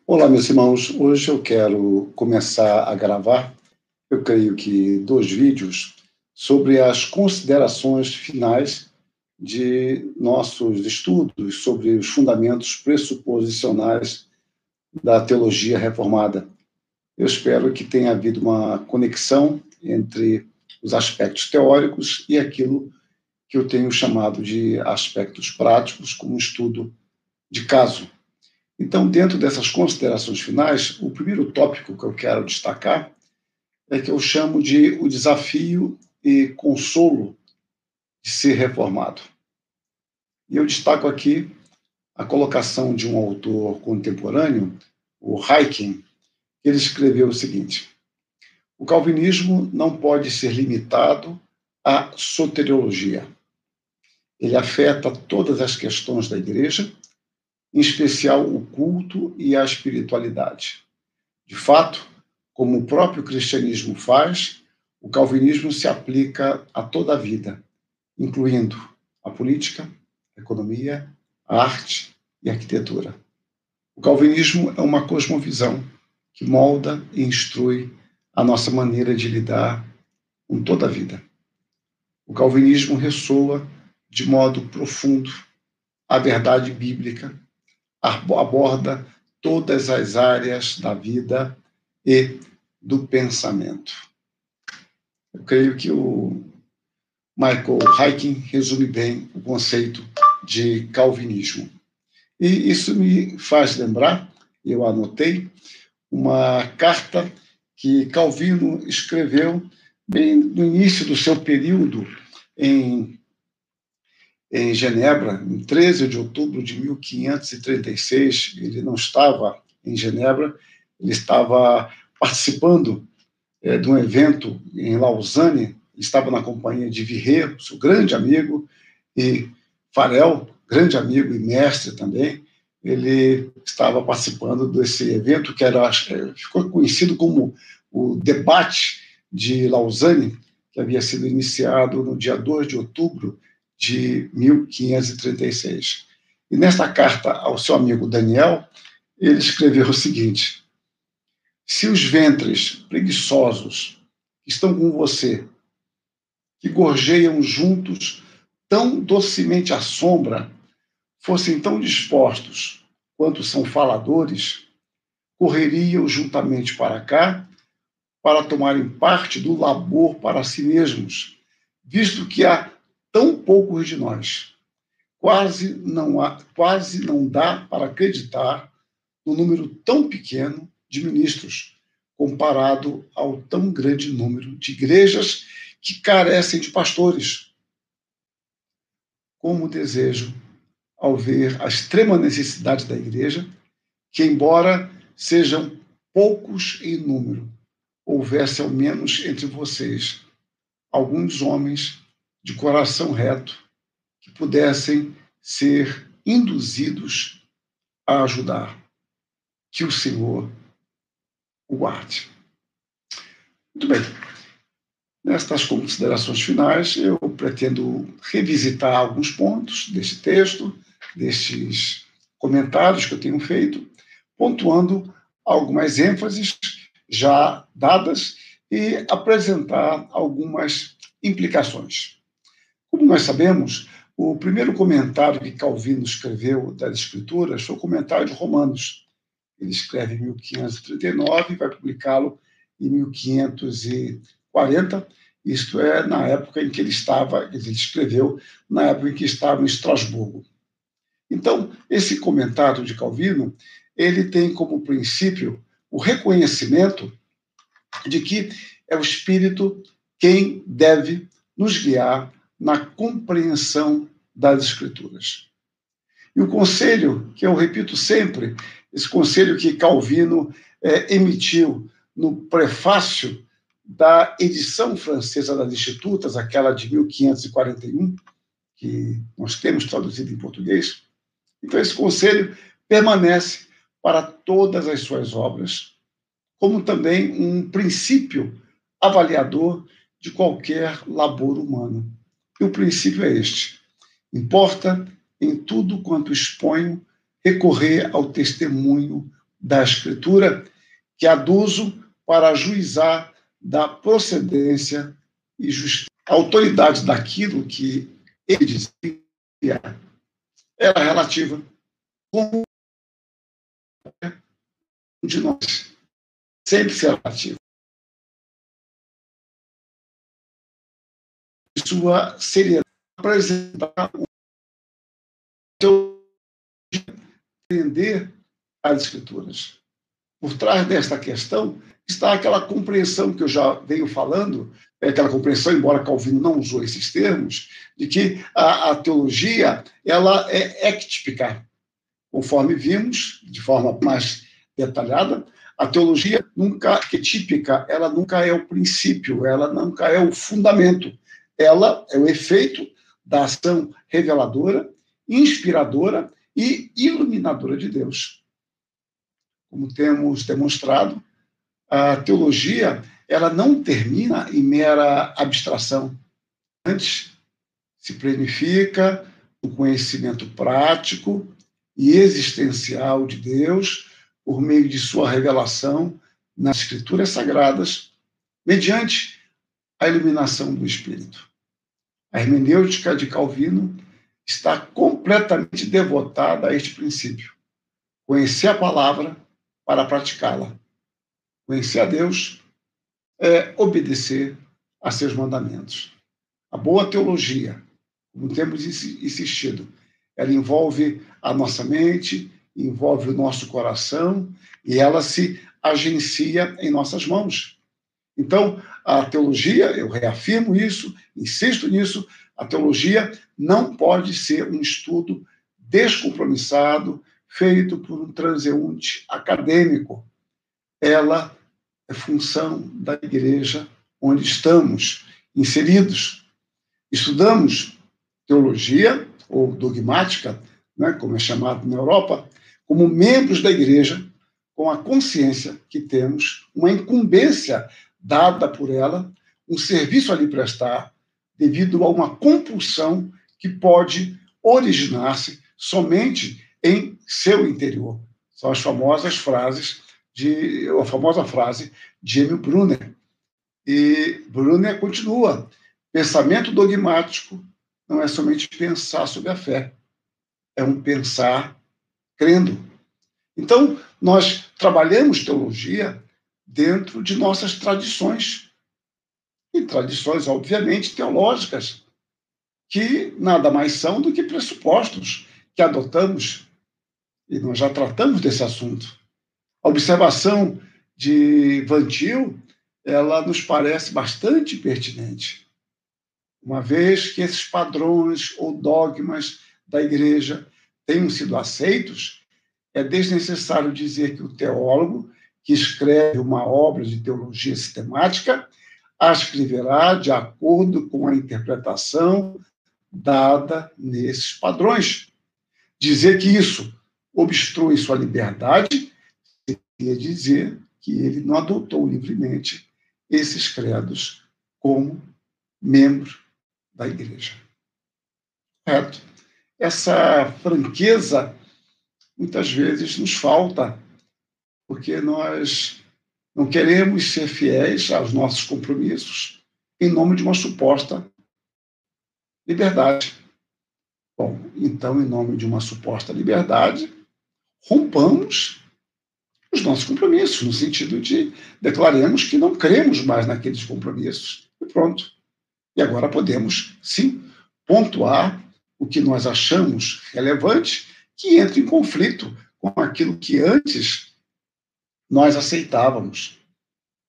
Olá, meus irmãos. Hoje eu quero começar a gravar, eu creio que 2 vídeos sobre as considerações finais de nossos estudos sobre os fundamentos pressuposicionais da teologia reformada. Eu espero que tenha havido uma conexão entre os aspectos teóricos e aquilo que eu tenho chamado de aspectos práticos, como um estudo de caso. Então, dentro dessas considerações finais, o primeiro tópico que eu quero destacar é que eu chamo de o desafio e consolo de ser reformado. E eu destaco aqui a colocação de um autor contemporâneo, o Huygens. Ele escreveu o seguinte: o calvinismo não pode ser limitado à soteriologia. Ele afeta todas as questões da igreja, em especial o culto e a espiritualidade. De fato, como o próprio cristianismo faz, o calvinismo se aplica a toda a vida, incluindo a política, a economia, a arte e a arquitetura. O calvinismo é uma cosmovisão que molda e instrui a nossa maneira de lidar com toda a vida. O calvinismo ressoa de modo profundo a verdade bíblica, aborda todas as áreas da vida e do pensamento. Eu creio que o Michael Huygens resume bem o conceito de calvinismo. E isso me faz lembrar, eu anotei, uma carta que Calvino escreveu bem no início do seu período em Genebra, em 13 de outubro de 1536. Ele não estava em Genebra, ele estava participando de um evento em Lausanne. Ele estava na companhia de Virré, seu grande amigo, e Farel, grande amigo e mestre também. Ele estava participando desse evento que ficou conhecido como o debate de Lausanne, que havia sido iniciado no dia 2 de outubro de 1536. E nesta carta ao seu amigo Daniel, ele escreveu o seguinte: se os ventres preguiçosos que estão com você, que gorjeiam juntos tão docemente à sombra, fossem tão dispostos quanto são faladores, correriam juntamente para cá para tomarem parte do labor para si mesmos, visto que há tão poucos de nós. Quase não dá para acreditar no número tão pequeno de ministros, comparado ao tão grande número de igrejas que carecem de pastores. Como desejo, ao ver a extrema necessidade da igreja, que, embora sejam poucos em número, houvesse ao menos entre vocês alguns homens de coração reto que pudessem ser induzidos a ajudar. Que o Senhor o guarde. Muito bem. Nestas considerações finais, eu pretendo revisitar alguns pontos deste texto, destes comentários que eu tenho feito, pontuando algumas ênfases já dadas e apresentar algumas implicações. Como nós sabemos, o primeiro comentário que Calvino escreveu das Escrituras foi o comentário de Romanos. Ele escreve em 1539 e vai publicá-lo em 1540, isto é, na época em que ele escreveu na época em que estava em Estrasburgo. Então, esse comentário de Calvino, ele tem como princípio o reconhecimento de que é o Espírito quem deve nos guiar na compreensão das Escrituras. E o conselho, que eu repito sempre, esse conselho que Calvino emitiu no prefácio da edição francesa das Institutas, aquela de 1541, que nós temos traduzido em português. Então, esse conselho permanece para todas as suas obras, como também um princípio avaliador de qualquer labor humano. E o princípio é este: importa, em tudo quanto exponho, recorrer ao testemunho da Escritura que aduzo para juizar da procedência e justiça. A autoridade daquilo que ele dizia era relativa, como de nós sempre será relativa. Sua seriedade apresentar entender as Escrituras. Por trás desta questão está aquela compreensão que eu já venho falando, aquela compreensão, embora Calvino não usou esses termos, de que a teologia ela é ectípica. Conforme vimos, de forma mais detalhada, a teologia nunca é típica, ela nunca é o princípio, ela nunca é o fundamento. Ela é o efeito da ação reveladora, inspiradora e iluminadora de Deus. Como temos demonstrado, a teologia ela não termina em mera abstração. Antes, se planifica o conhecimento prático e existencial de Deus por meio de sua revelação nas Escrituras Sagradas, mediante a iluminação do Espírito. A hermenêutica de Calvino está completamente devotada a este princípio. Conhecer a palavra para praticá-la. Conhecer a Deus é obedecer a seus mandamentos. A boa teologia, como temos insistido, ela envolve a nossa mente, envolve o nosso coração e ela se agencia em nossas mãos. Então, a teologia, eu reafirmo isso, insisto nisso, a teologia não pode ser um estudo descompromissado, feito por um transeunte acadêmico. Ela é função da igreja onde estamos inseridos. Estudamos teologia, ou dogmática, né, como é chamado na Europa, como membros da igreja, com a consciência que temos uma incumbência dada por ela, um serviço a lhe prestar, devido a uma compulsão que pode originar-se somente em seu interior. São as famosas frases a famosa frase de Emil Brunner. E Brunner continua: pensamento dogmático não é somente pensar sobre a fé, é um pensar crendo. Então, nós trabalhamos teologia dentro de nossas tradições, e tradições, obviamente, teológicas, que nada mais são do que pressupostos que adotamos, e nós já tratamos desse assunto. A observação de Van Til, ela nos parece bastante pertinente, uma vez que esses padrões ou dogmas da igreja tenham sido aceitos, é desnecessário dizer que o teólogo que escreve uma obra de teologia sistemática a escreverá de acordo com a interpretação dada nesses padrões. Dizer que isso obstrui sua liberdade quer dizer que ele não adotou livremente esses credos como membro da igreja. Correto? Essa franqueza muitas vezes nos falta, porque nós não queremos ser fiéis aos nossos compromissos em nome de uma suposta liberdade. Bom, então, em nome de uma suposta liberdade, rompamos os nossos compromissos, no sentido de declaremos que não cremos mais naqueles compromissos. E pronto. E agora podemos, sim, pontuar o que nós achamos relevante, que entra em conflito com aquilo que antes nós aceitávamos.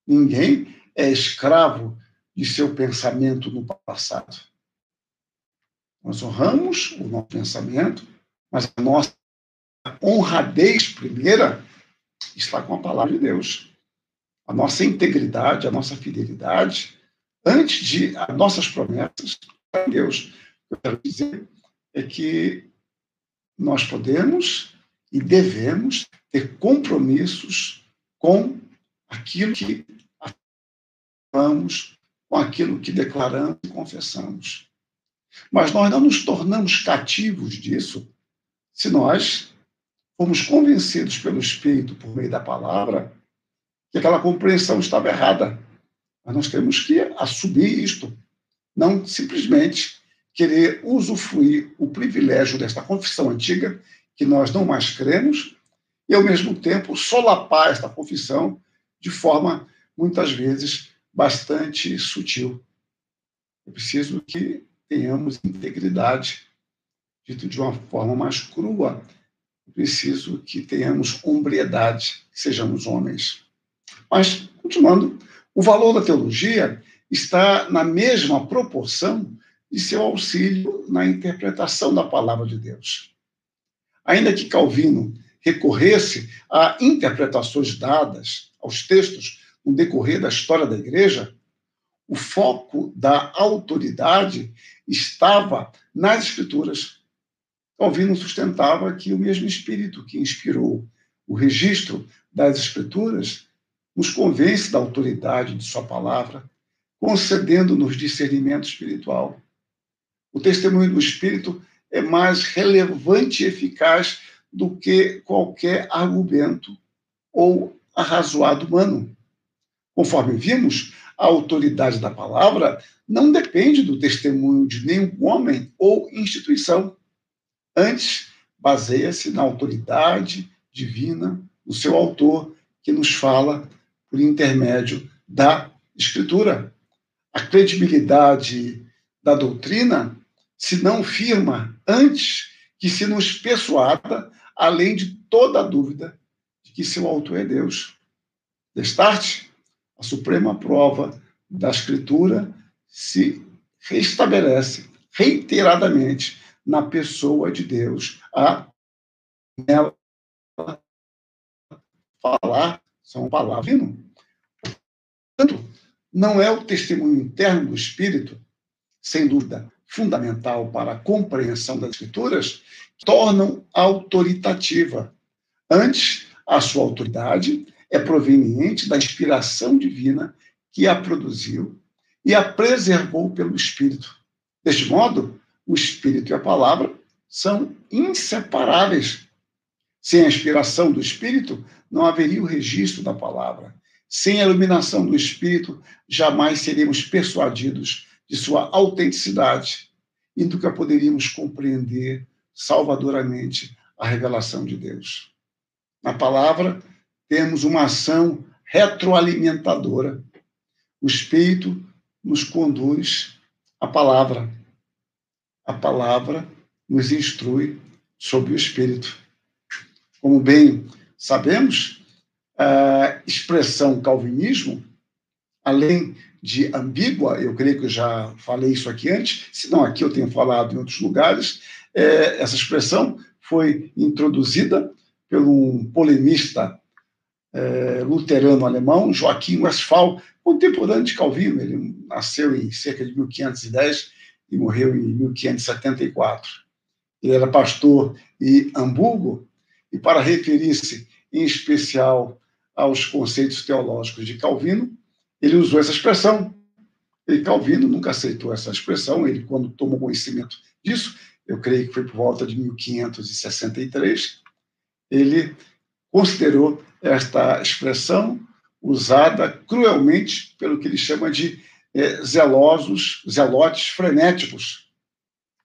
Ninguém é escravo de seu pensamento no passado. Nós honramos o nosso pensamento, mas a nossa honradez primeira está com a palavra de Deus. A nossa integridade, a nossa fidelidade, antes de as nossas promessas a Deus. O que eu quero dizer é que nós podemos e devemos ter compromissos com aquilo que afirmamos, com aquilo que declaramos e confessamos. Mas nós não nos tornamos cativos disso se nós fomos convencidos pelo Espírito, por meio da palavra, que aquela compreensão estava errada. Mas nós temos que assumir isto, não simplesmente querer usufruir o privilégio desta confissão antiga, que nós não mais cremos, e, ao mesmo tempo, solapar esta confissão de forma, muitas vezes, bastante sutil. É preciso que tenhamos integridade, dito de uma forma mais crua. É preciso que tenhamos hombridade, que sejamos homens. Mas, continuando, o valor da teologia está na mesma proporção de seu auxílio na interpretação da palavra de Deus. Ainda que Calvino recorresse a interpretações dadas aos textos no decorrer da história da Igreja, o foco da autoridade estava nas Escrituras. Calvino sustentava que o mesmo Espírito que inspirou o registro das Escrituras nos convence da autoridade de sua palavra, concedendo-nos discernimento espiritual. O testemunho do Espírito é mais relevante e eficaz do que qualquer argumento ou arrazoado humano. Conforme vimos, a autoridade da palavra não depende do testemunho de nenhum homem ou instituição. Antes, baseia-se na autoridade divina do seu autor, que nos fala por intermédio da Escritura. A credibilidade da doutrina se não firma antes que se nos persuada, além de toda a dúvida, de que seu autor é Deus. Destarte, a suprema prova da Escritura se restabelece reiteradamente na pessoa de Deus, a ela falar são palavras. Portanto, não é o testemunho interno do Espírito, sem dúvida fundamental para a compreensão das Escrituras, que tornam autoritativa. Antes, a sua autoridade é proveniente da inspiração divina que a produziu e a preservou pelo Espírito. Deste modo, o Espírito e a palavra são inseparáveis. Sem a inspiração do Espírito, não haveria o registro da palavra. Sem a iluminação do Espírito, jamais seríamos persuadidos de sua autenticidade e nunca poderíamos compreender salvadoramente a revelação de Deus. Na palavra, temos uma ação retroalimentadora. O Espírito nos conduz à palavra. A palavra nos instrui sobre o Espírito. Como bem sabemos, a expressão calvinismo, além de ambígua, eu creio que eu já falei isso aqui antes, se não aqui eu tenho falado em outros lugares, essa expressão foi introduzida por um polemista luterano alemão, Joachim Westphal, contemporâneo de Calvino. Ele nasceu em cerca de 1510 e morreu em 1574. Ele era pastor em Hamburgo, e para referir-se em especial aos conceitos teológicos de Calvino, ele usou essa expressão. E Calvino nunca aceitou essa expressão. Ele, quando tomou conhecimento disso, eu creio que foi por volta de 1563, ele considerou esta expressão usada cruelmente pelo que ele chama de zelotes frenéticos.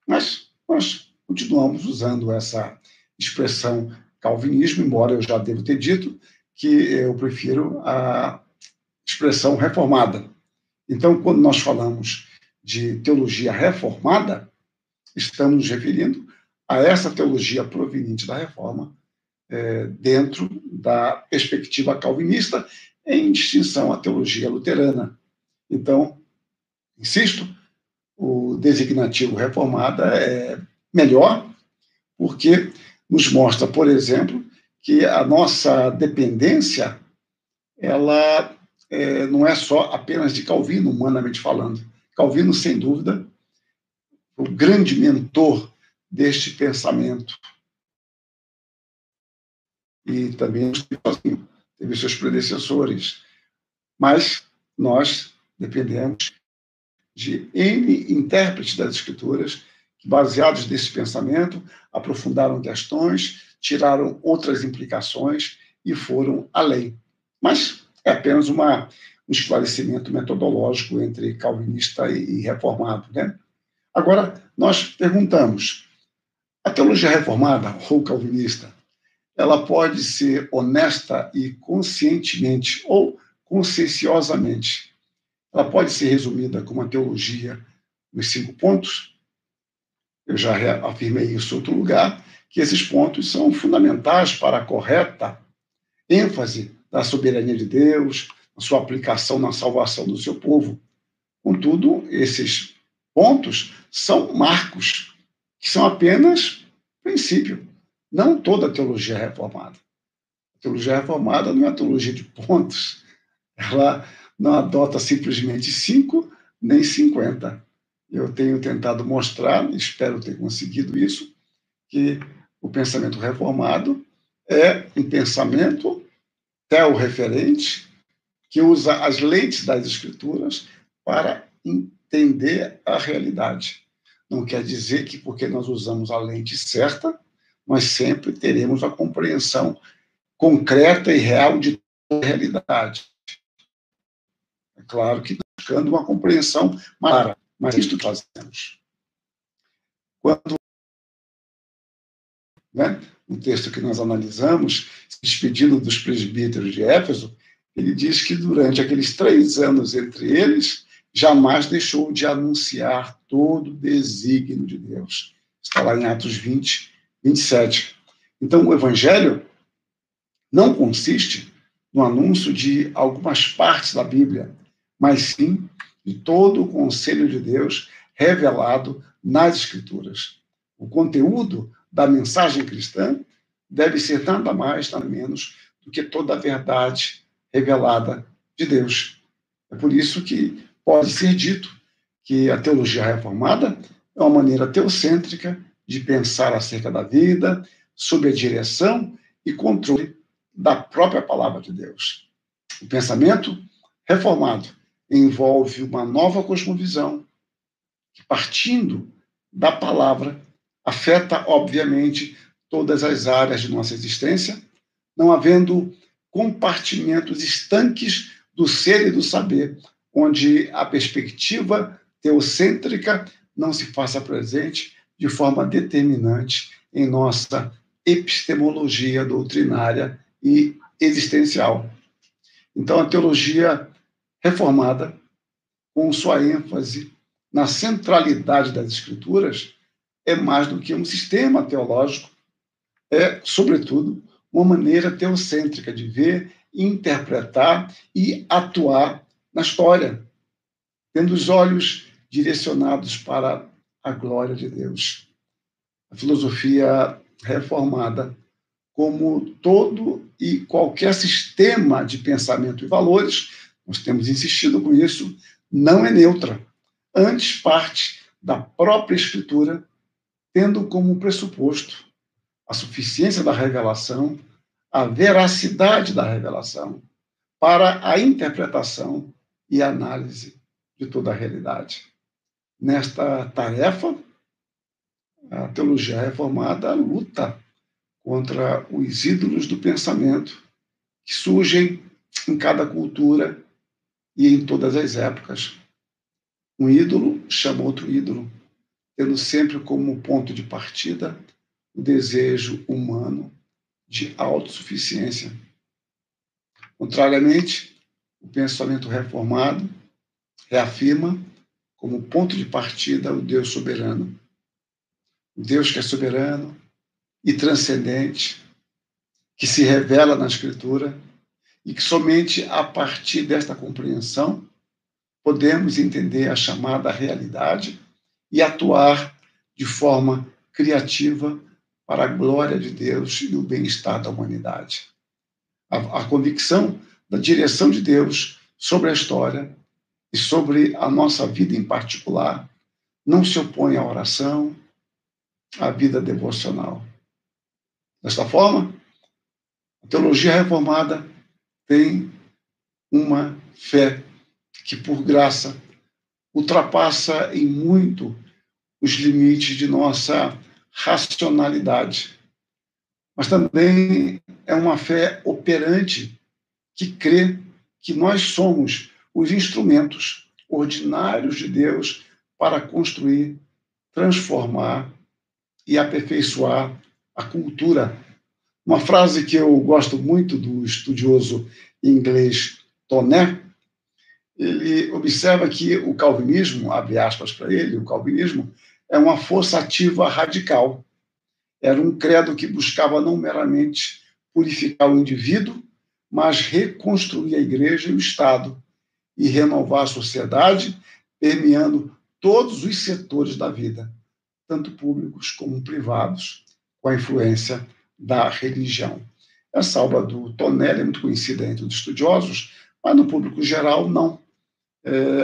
Mas nós continuamos usando essa expressão calvinismo, embora eu já devo ter dito que eu prefiro a expressão reformada. Então, quando nós falamos de teologia reformada, estamos nos referindo a essa teologia proveniente da reforma, dentro da perspectiva calvinista, em distinção à teologia luterana. Então, insisto, o designativo reformada é melhor, porque nos mostra, por exemplo, que a nossa dependência ela não é só apenas de Calvino, humanamente falando. Calvino, sem dúvida, o grande mentor deste pensamento. E também teve seus predecessores. Mas nós dependemos de N intérpretes das Escrituras que, baseados nesse pensamento, aprofundaram questões, tiraram outras implicações e foram além. Mas é apenas um esclarecimento metodológico entre calvinista e reformado, né? Agora, nós perguntamos, a teologia reformada ou calvinista, ela pode ser honesta e conscientemente ou conscienciosamente, ela pode ser resumida como a teologia dos 5 pontos? Eu já afirmei isso em outro lugar, que esses pontos são fundamentais para a correta ênfase da soberania de Deus, a sua aplicação na salvação do seu povo. Contudo, esses pontos são marcos, que são apenas princípio, não toda a teologia reformada. A teologia reformada não é a teologia de pontos, ela não adota simplesmente 5 nem 50. Eu tenho tentado mostrar, espero ter conseguido isso, que o pensamento reformado é um pensamento teorreferente que usa as lentes das Escrituras para entender a realidade. Não quer dizer que, porque nós usamos a lente certa, nós sempre teremos a compreensão concreta e real de toda a realidade. É claro que buscando uma compreensão maior, mas é isso que fazemos. Quando, né, no texto que nós analisamos, se despedindo dos presbíteros de Éfeso, ele diz que durante aqueles 3 anos entre eles, jamais deixou de anunciar todo o desígnio de Deus. Está lá em Atos 20, 27. Então, o Evangelho não consiste no anúncio de algumas partes da Bíblia, mas sim de todo o conselho de Deus revelado nas Escrituras. O conteúdo da mensagem cristã deve ser nada mais, nada menos do que toda a verdade revelada de Deus. É por isso que pode ser dito que a teologia reformada é uma maneira teocêntrica de pensar acerca da vida, sob a direção e controle da própria palavra de Deus. O pensamento reformado envolve uma nova cosmovisão que, partindo da palavra, afeta, obviamente, todas as áreas de nossa existência, não havendo compartimentos estanques do ser e do saber, onde a perspectiva teocêntrica não se faça presente de forma determinante em nossa epistemologia doutrinária e existencial. Então, a teologia reformada, com sua ênfase na centralidade das Escrituras, é mais do que um sistema teológico, é, sobretudo, uma maneira teocêntrica de ver, interpretar e atuar na história, tendo os olhos direcionados para a glória de Deus. A filosofia reformada, como todo e qualquer sistema de pensamento e valores, nós temos insistido com isso, não é neutra. Antes, parte da própria Escritura, tendo como pressuposto a suficiência da revelação, a veracidade da revelação, para a interpretação e análise de toda a realidade. Nesta tarefa, a teologia reformada luta contra os ídolos do pensamento que surgem em cada cultura e em todas as épocas. Um ídolo chama outro ídolo, tendo sempre como ponto de partida o desejo humano de autossuficiência. Contrariamente, o pensamento reformado reafirma como ponto de partida o Deus soberano. O Deus que é soberano e transcendente, que se revela na Escritura e que somente a partir desta compreensão podemos entender a chamada realidade e atuar de forma criativa para a glória de Deus e o bem-estar da humanidade. A convicção da direção de Deus sobre a história e sobre a nossa vida em particular não se opõe à oração, à vida devocional. Desta forma, a teologia reformada tem uma fé que, por graça, ultrapassa em muito os limites de nossa racionalidade, mas também é uma fé operante que crê que nós somos os instrumentos ordinários de Deus para construir, transformar e aperfeiçoar a cultura. Uma frase que eu gosto muito do estudioso inglês Toné, ele observa que o calvinismo, abre aspas para ele, o calvinismo é uma força ativa radical. Era um credo que buscava não meramente purificar o indivíduo, mas reconstruir a igreja e o Estado e renovar a sociedade, permeando todos os setores da vida, tanto públicos como privados, com a influência da religião. Essa obra do Tonelli é muito conhecida entre os estudiosos, mas no público geral não.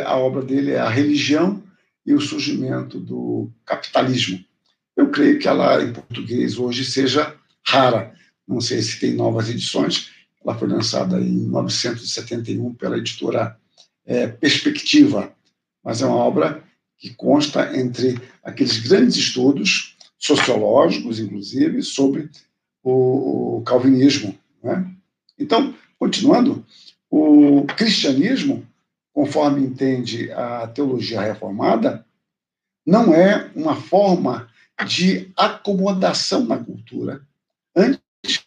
A obra dele é A Religião e o Surgimento do Capitalismo. Eu creio que ela, em português, hoje seja rara. Não sei se tem novas edições. Ela foi lançada em 1971 pela editora Perspectiva, mas é uma obra que consta entre aqueles grandes estudos sociológicos, inclusive, sobre o calvinismo. Né? Então, continuando, o cristianismo, conforme entende a teologia reformada, não é uma forma de acomodação na cultura, antes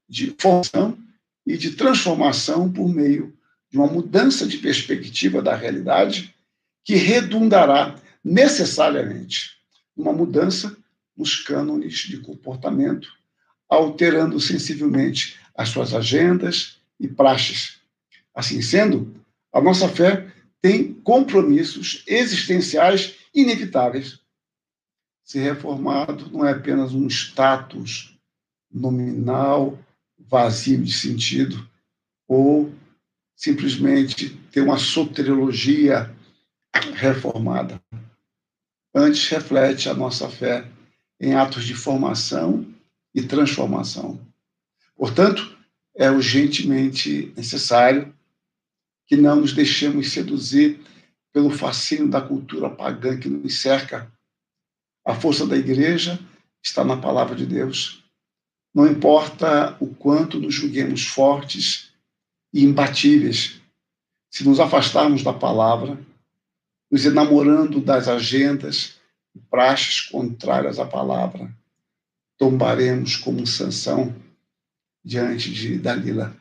de formação e de transformação por meio de uma mudança de perspectiva da realidade que redundará necessariamente numa mudança nos cânones de comportamento, alterando sensivelmente as suas agendas e praxes. Assim sendo, a nossa fé tem compromissos existenciais inevitáveis. Ser reformado não é apenas um status nominal, vazio de sentido, ou simplesmente ter uma soteriologia reformada. Antes, reflete a nossa fé em atos de formação e transformação. Portanto, é urgentemente necessário que não nos deixemos seduzir pelo fascínio da cultura pagã que nos cerca. A força da igreja está na palavra de Deus. Não importa o quanto nos julguemos fortes e imbatíveis, se nos afastarmos da palavra, nos enamorando das agendas e praxes contrárias à palavra, tombaremos como Sansão diante de Dalila.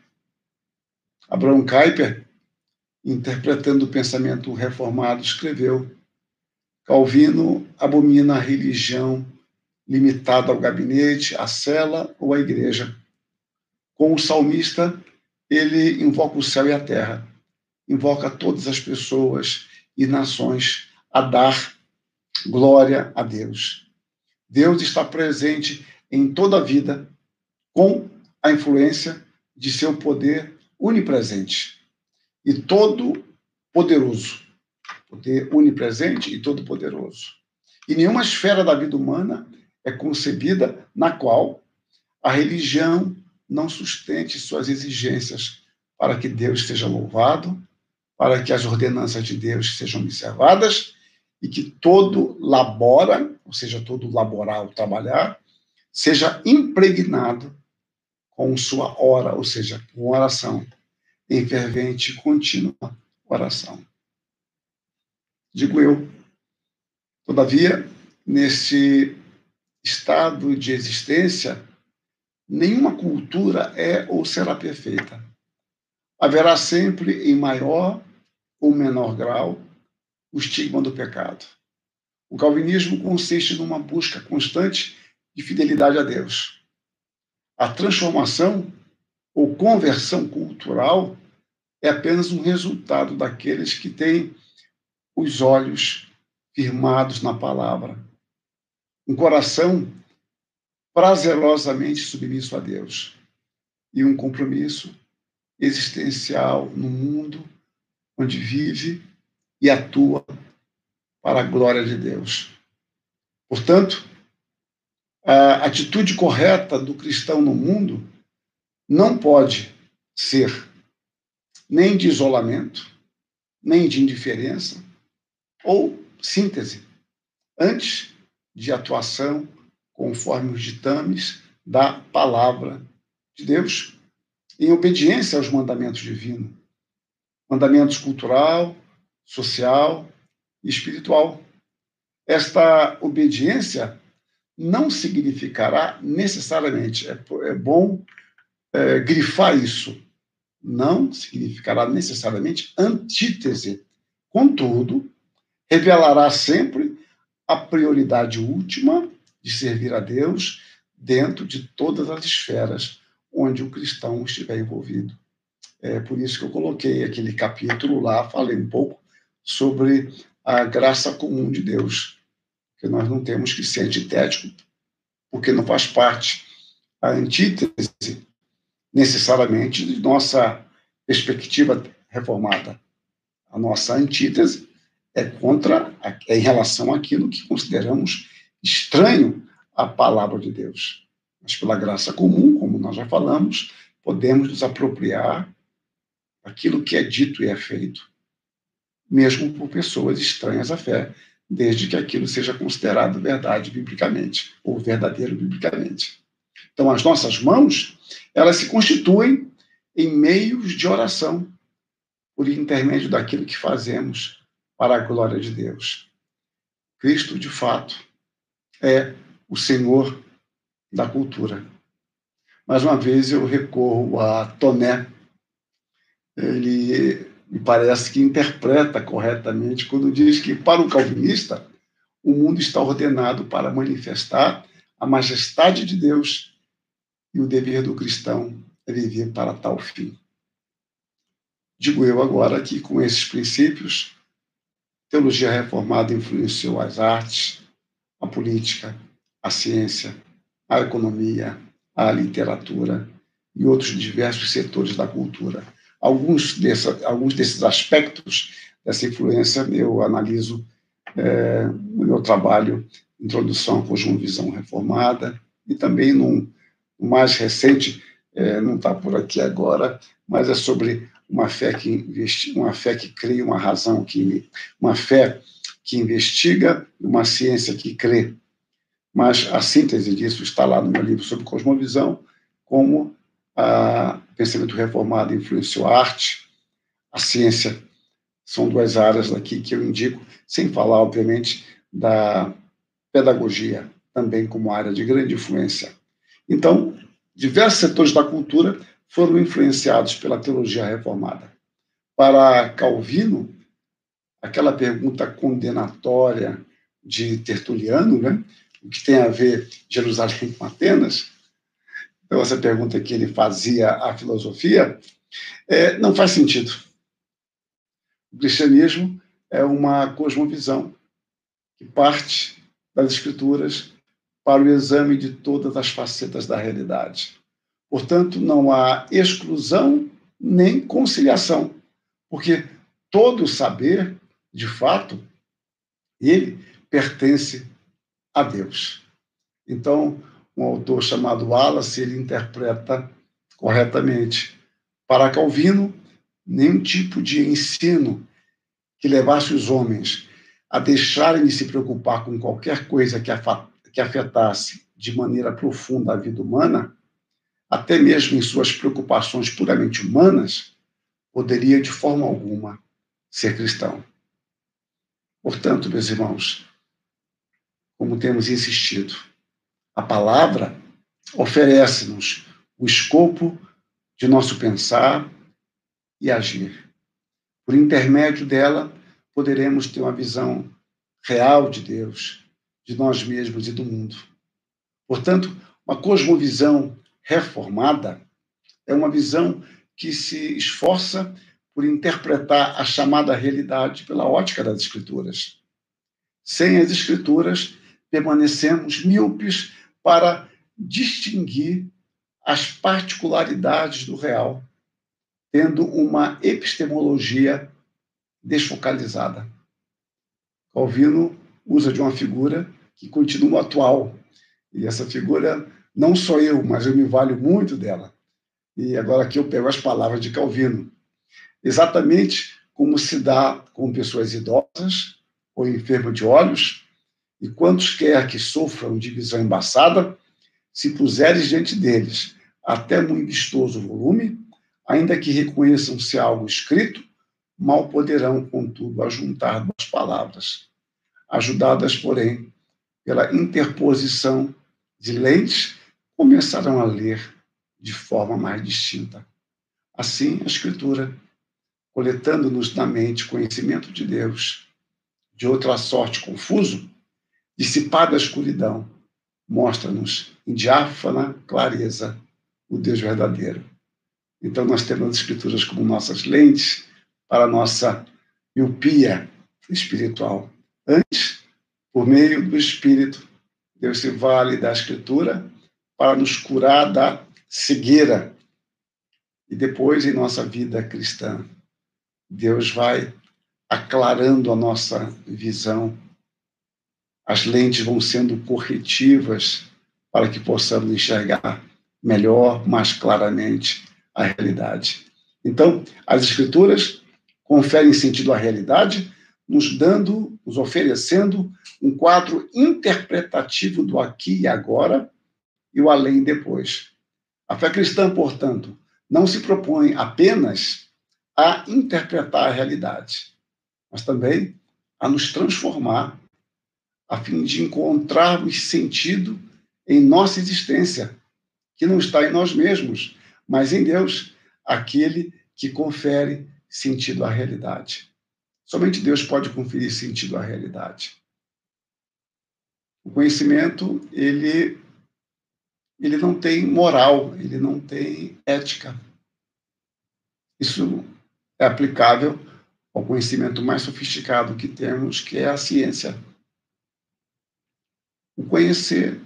Abraham Kuyper, interpretando o pensamento reformado, escreveu: Calvino abomina a religião limitada ao gabinete, à cela ou à igreja. Com o salmista, ele invoca o céu e a terra, invoca todas as pessoas e nações a dar glória a Deus. Deus está presente em toda a vida com a influência de seu poder onipresente e todo poderoso. Poder onipresente e todo poderoso. E nenhuma esfera da vida humana é concebida na qual a religião não sustente suas exigências para que Deus seja louvado, para que as ordenanças de Deus sejam observadas e que todo labora, ou seja, todo laborar ou trabalhar, seja impregnado com sua hora, ou seja, com oração, em fervente e contínua oração. Digo eu, todavia, nesse estado de existência, nenhuma cultura é ou será perfeita. Haverá sempre, em maior ou menor grau, o estigma do pecado. O calvinismo consiste numa busca constante de fidelidade a Deus. A transformação ou conversão cultural é apenas um resultado daqueles que têm os olhos firmados na palavra, um coração prazerosamente submisso a Deus e um compromisso existencial no mundo onde vive e atua para a glória de Deus. Portanto, a atitude correta do cristão no mundo não pode ser nem de isolamento, nem de indiferença ou síntese, antes de atuação conforme os ditames da palavra de Deus, em obediência aos mandamentos divinos, mandamentos cultural, social e espiritual. Esta obediência não significará necessariamente, é bom grifar isso, não significará necessariamente antítese. Contudo, revelará sempre a prioridade última de servir a Deus dentro de todas as esferas onde o cristão estiver envolvido. É por isso que eu coloquei aquele capítulo lá, falei um pouco sobre a graça comum de Deus, que nós não temos que ser antitético, porque não faz parte a antítese necessariamente de nossa perspectiva reformada. A nossa antítese é em relação àquilo que consideramos estranho à palavra de Deus. Mas pela graça comum, como nós já falamos, podemos nos apropriar daquilo que é dito e é feito, mesmo por pessoas estranhas à fé, desde que aquilo seja considerado verdade biblicamente, ou verdadeiro biblicamente. Então, as nossas mãos, elas se constituem em meios de oração, por intermédio daquilo que fazemos para a glória de Deus. Cristo, de fato, é o Senhor da cultura. Mais uma vez, eu recorro a Toné. Ele me parece que interpreta corretamente quando diz que, para o calvinista, o mundo está ordenado para manifestar a majestade de Deus e o dever do cristão é viver para tal fim. Digo eu agora que, com esses princípios, a teologia reformada influenciou as artes, a política, a ciência, a economia, a literatura e outros diversos setores da cultura. Alguns desses aspectos dessa influência eu analiso no meu trabalho Introdução à Cosmovisão Reformada e também no mais recente, não está por aqui agora, mas é sobre uma fé que cria, uma fé que investiga, uma ciência que crê. Mas a síntese disso está lá no meu livro sobre cosmovisão, como o pensamento reformado influenciou a arte, a ciência. São duas áreas aqui que eu indico, sem falar, obviamente, da pedagogia, também como área de grande influência. Então, diversos setores da cultura foram influenciados pela teologia reformada. Para Calvino, aquela pergunta condenatória de Tertuliano, né? O que tem a ver Jerusalém com Atenas? Então, essa pergunta que ele fazia à filosofia não faz sentido. O cristianismo é uma cosmovisão que parte das Escrituras para o exame de todas as facetas da realidade. Portanto, não há exclusão nem conciliação, porque todo saber, de fato, ele pertence a Deus. Então, um autor chamado Wallace, ele interpreta corretamente. Para Calvino, nenhum tipo de ensino que levasse os homens a deixarem de se preocupar com qualquer coisa que afetasse de maneira profunda a vida humana, até mesmo em suas preocupações puramente humanas, poderia de forma alguma ser cristão. Portanto, meus irmãos, como temos insistido, a palavra oferece-nos o escopo de nosso pensar e agir. Por intermédio dela, poderemos ter uma visão real de Deus, de nós mesmos e do mundo. Portanto, uma cosmovisão reformada é uma visão que se esforça por interpretar a chamada realidade pela ótica das Escrituras. Sem as Escrituras, permanecemos míopes para distinguir as particularidades do real, tendo uma epistemologia desfocalizada. Calvino usa de uma figura que continua atual, e essa figura não sou eu, mas eu me valho muito dela. E agora aqui eu pego as palavras de Calvino. Exatamente como se dá com pessoas idosas ou enfermas de olhos, E quantos quer que sofram de visão embaçada, se puseres diante deles até muito vistoso volume, ainda que reconheçam-se algo escrito, mal poderão, contudo, ajuntar duas palavras, ajudadas, porém, pela interposição de lentes, começarão a ler de forma mais distinta. Assim, a Escritura, coletando-nos na mente conhecimento de Deus, de outra sorte confuso, dissipada a escuridão, mostra-nos em diáfana clareza o Deus verdadeiro. Então, nós temos as Escrituras como nossas lentes para a nossa miopia espiritual. Antes, por meio do Espírito, Deus se vale da Escritura para nos curar da cegueira. E depois, em nossa vida cristã, Deus vai aclarando a nossa visão. As lentes vão sendo corretivas para que possamos enxergar melhor, mais claramente a realidade. Então, as Escrituras conferem sentido à realidade, nos oferecendo um quadro interpretativo do aqui e agora e o além e depois. A fé cristã, portanto, não se propõe apenas a interpretar a realidade, mas também a nos transformar, a fim de encontrarmos sentido em nossa existência, que não está em nós mesmos, mas em Deus, aquele que confere sentido à realidade. Somente Deus pode conferir sentido à realidade. O conhecimento, ele não tem moral, ele não tem ética. Isso é aplicável ao conhecimento mais sofisticado que temos, que é a ciência. O conhecer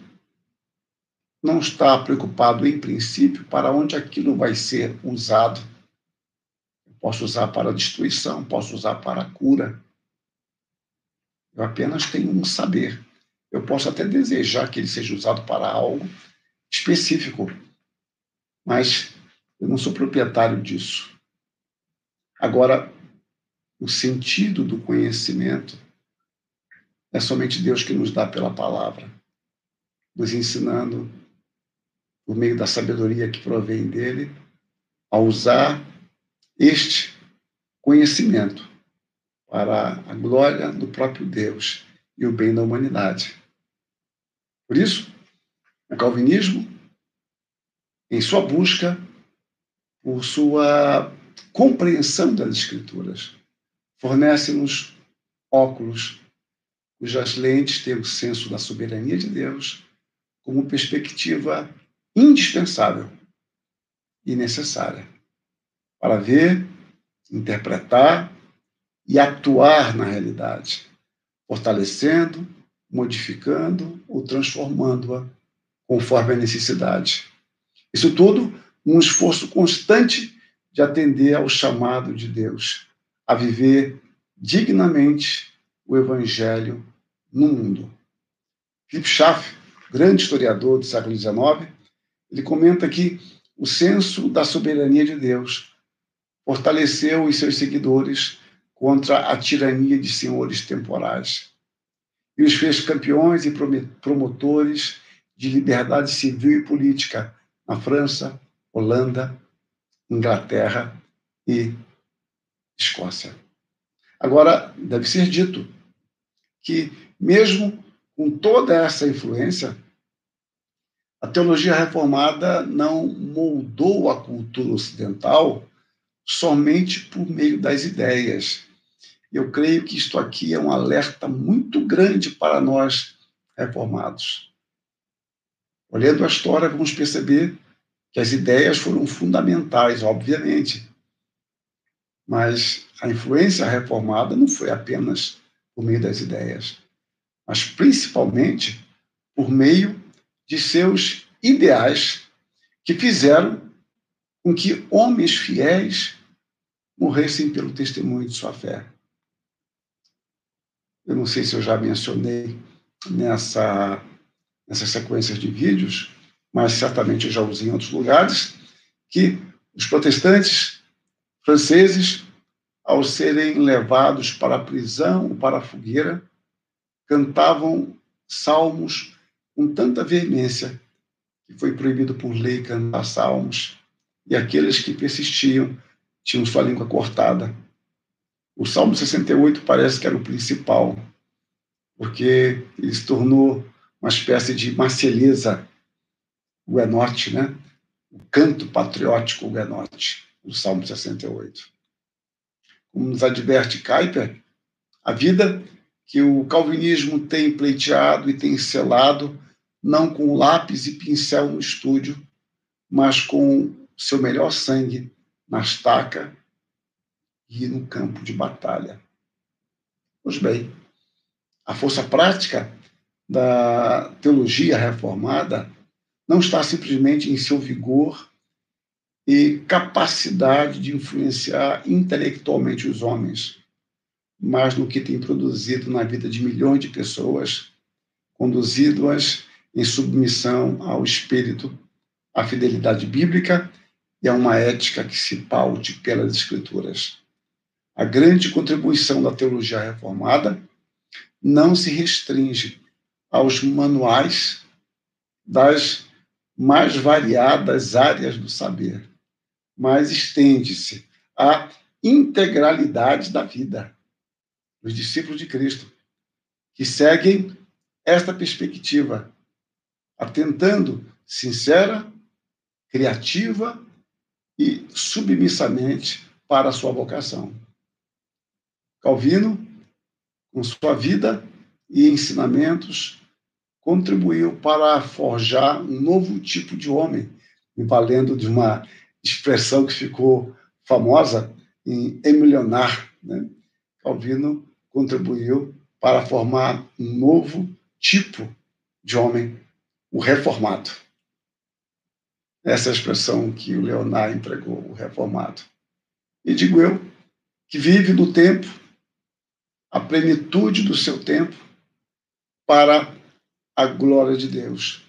não está preocupado, em princípio, para onde aquilo vai ser usado. Eu posso usar para a destruição, posso usar para a cura. Eu apenas tenho um saber. Eu posso até desejar que ele seja usado para algo específico, mas eu não sou proprietário disso. Agora, o sentido do conhecimento é somente Deus que nos dá pela palavra, nos ensinando, por meio da sabedoria que provém dele, a usar este conhecimento para a glória do próprio Deus e o bem da humanidade. Por isso, o calvinismo, em sua busca por sua compreensão das Escrituras, fornece-nos óculos cujas lentes têm o senso da soberania de Deus como perspectiva indispensável e necessária para ver, interpretar e atuar na realidade, fortalecendo, modificando ou transformando-a conforme a necessidade. Isso tudo num esforço constante de atender ao chamado de Deus, a viver dignamente o Evangelho no mundo. Philip Schaff, grande historiador do século XIX, ele comenta que o senso da soberania de Deus fortaleceu os seus seguidores contra a tirania de senhores temporais e os fez campeões e promotores de liberdade civil e política na França, Holanda, Inglaterra e Escócia. Agora, deve ser dito que, mesmo com toda essa influência, a teologia reformada não moldou a cultura ocidental somente por meio das ideias. Eu creio que isto aqui é um alerta muito grande para nós reformados. Olhando a história, vamos perceber que as ideias foram fundamentais, obviamente, mas a influência reformada não foi apenas por meio das ideias, mas principalmente por meio de seus ideais que fizeram com que homens fiéis morressem pelo testemunho de sua fé. Eu não sei se eu já mencionei nessas sequências de vídeos, mas certamente eu já usei em outros lugares, que os protestantes franceses, ao serem levados para a prisão ou para a fogueira, cantavam salmos com tanta veemência que foi proibido por lei cantar salmos, e aqueles que persistiam tinham sua língua cortada. O Salmo 68 parece que era o principal, porque ele se tornou uma espécie de Marselhesa huguenote, né? O canto patriótico huguenote, o Salmo 68. Como nos adverte Kuyper, a vida que o calvinismo tem pleiteado e tem selado, não com lápis e pincel no estúdio, mas com seu melhor sangue na estaca e no campo de batalha. Pois bem, a força prática da teologia reformada não está simplesmente em seu vigor e capacidade de influenciar intelectualmente os homens, mas no que tem produzido na vida de milhões de pessoas, conduzido-as em submissão ao Espírito, à fidelidade bíblica e a uma ética que se paute pelas Escrituras. A grande contribuição da teologia reformada não se restringe aos manuais das mais variadas áreas do saber, mas estende-se à integralidade da vida. Os discípulos de Cristo, que seguem esta perspectiva, atentando sincera, criativa e submissamente para a sua vocação. Calvino, com sua vida e ensinamentos, contribuiu para forjar um novo tipo de homem, me valendo de uma expressão que ficou famosa em Emilionar, né? Calvino contribuiu para formar um novo tipo de homem, o reformado. Essa é a expressão que o Leonard empregou, o reformado. E digo eu, que vive no tempo, a plenitude do seu tempo, para a glória de Deus.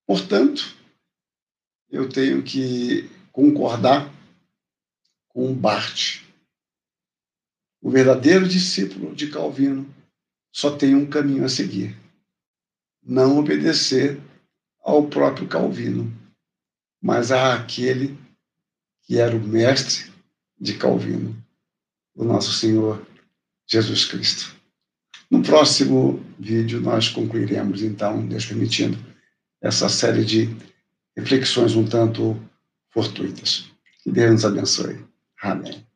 Portanto, eu tenho que concordar com Barth. O verdadeiro discípulo de Calvino só tem um caminho a seguir: não obedecer ao próprio Calvino, mas àquele que era o mestre de Calvino, o nosso Senhor Jesus Cristo. No próximo vídeo nós concluiremos, então, Deus permitindo, essa série de reflexões um tanto fortuitas. Que Deus nos abençoe. Amém.